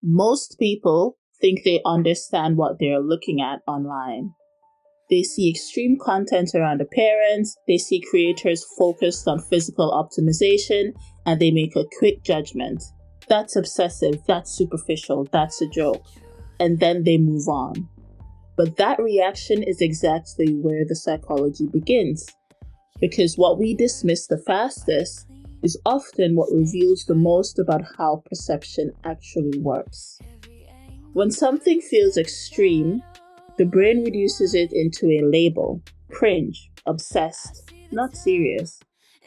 Most people think they understand what they're looking at online. They see extreme content around appearance, they see creators focused on physical optimization, and they make a quick judgment. That's obsessive, that's superficial, that's a joke. And then they move on. But that reaction is exactly where the psychology begins. Because what we dismiss the fastest is often what reveals the most about how perception actually works. When something feels extreme, the brain reduces it into a label: cringe, obsessed, not serious.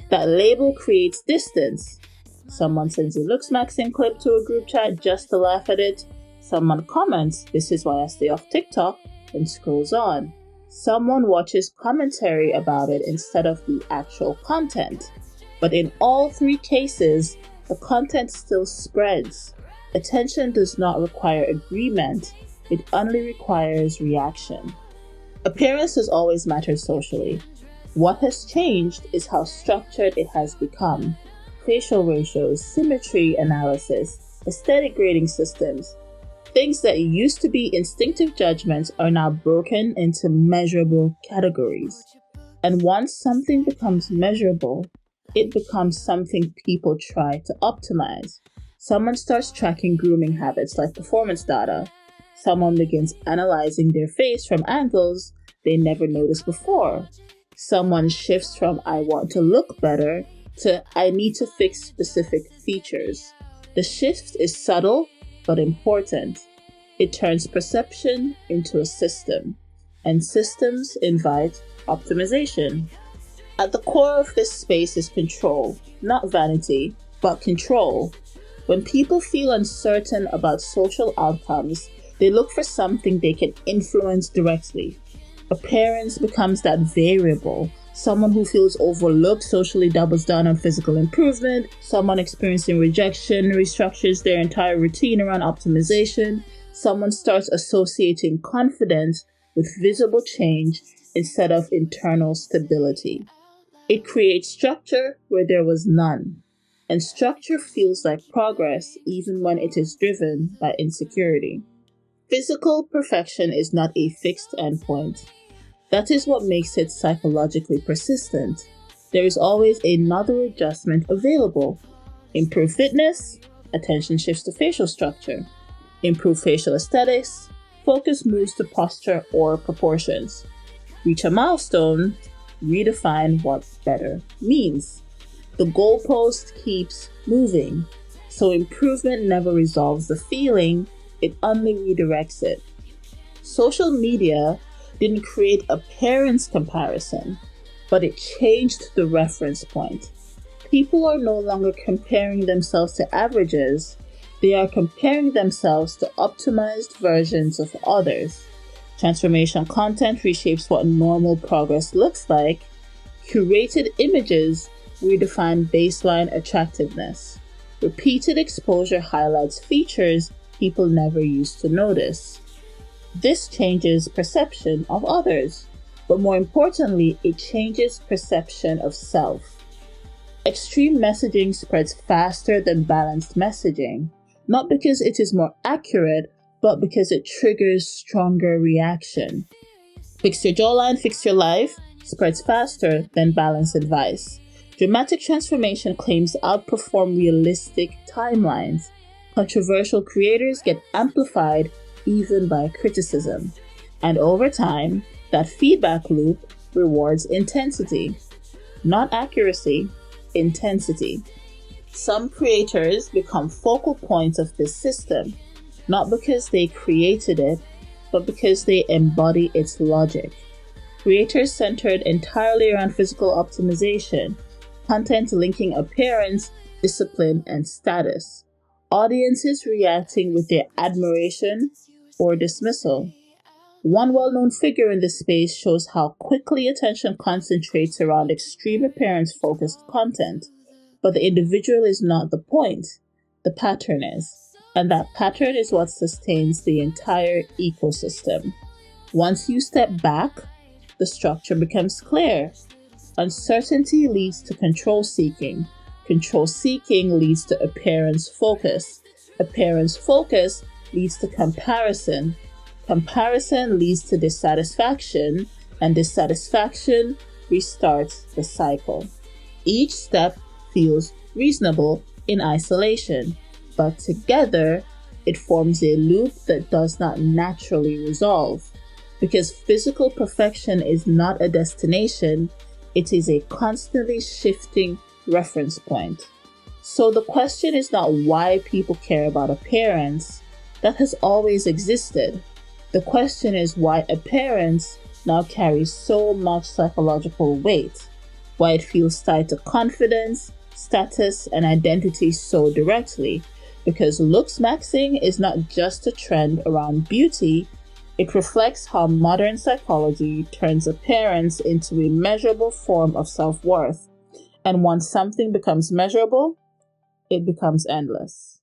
That label creates distance. Someone sends a looksmaxxing clip to a group chat just to laugh at it. Someone comments, "This is why I stay off TikTok," and scrolls on. Someone watches commentary about it instead of the actual content. But in all three cases, the content still spreads. Attention does not require agreement, it only requires reaction. Appearance has always mattered socially. What has changed is how structured it has become. Facial ratios, symmetry analysis, aesthetic grading systems. Things that used to be instinctive judgments are now broken into measurable categories. And once something becomes measurable, it becomes something people try to optimize. Someone starts tracking grooming habits like performance data. Someone begins analyzing their face from angles they never noticed before. Someone shifts from "I want to look better" to "I need to fix specific features." The shift is subtle but important. It turns perception into a system, and systems invite optimization. At the core of this space is control, not vanity, but control. When people feel uncertain about social outcomes, they look for something they can influence directly. Appearance becomes that variable. Someone who feels overlooked socially doubles down on physical improvement. Someone experiencing rejection restructures their entire routine around optimization. Someone starts associating confidence with visible change instead of internal stability. It creates structure where there was none. And structure feels like progress even when it is driven by insecurity. Physical perfection is not a fixed endpoint. That is what makes it psychologically persistent. There is always another adjustment available. Improve fitness, attention shifts to facial structure. Improve facial aesthetics, focus moves to posture or proportions. Reach a milestone, redefine what better means. The goalpost keeps moving, so improvement never resolves the feeling, it only redirects it. Social media didn't create appearance comparison, but it changed the reference point. People are no longer comparing themselves to averages, they are comparing themselves to optimized versions of others. Transformation content reshapes what normal progress looks like. Curated images redefine baseline attractiveness. Repeated exposure highlights features people never used to notice. This changes perception of others, but more importantly, it changes perception of self. Extreme messaging spreads faster than balanced messaging, not because it is more accurate, but because it triggers stronger reaction. Fix your jawline, fix your life spreads faster than balanced advice. Dramatic transformation claims outperform realistic timelines. Controversial creators get amplified even by criticism. And over time, that feedback loop rewards intensity. Not accuracy, intensity. Some creators become focal points of this system, not because they created it, but because they embody its logic. Creators centered entirely around physical optimization, content linking appearance, discipline, and status. Audiences reacting with their admiration or dismissal. One well-known figure in this space shows how quickly attention concentrates around extreme appearance-focused content. But the individual is not the point. The pattern is. And that pattern is what sustains the entire ecosystem. Once you step back, the structure becomes clear. Uncertainty leads to control seeking. Control seeking leads to appearance focus. Appearance focus leads to comparison. Comparison leads to dissatisfaction, and dissatisfaction restarts the cycle. Each step feels reasonable in isolation, but together it forms a loop that does not naturally resolve. Because physical perfection is not a destination, it is a constantly shifting reference point. So the question is not why people care about appearance. That has always existed. The question is why appearance now carries so much psychological weight, why it feels tied to confidence, status, and identity so directly. Because looksmaxxing is not just a trend around beauty, it reflects how modern psychology turns appearance into a measurable form of self-worth. And once something becomes measurable, it becomes endless.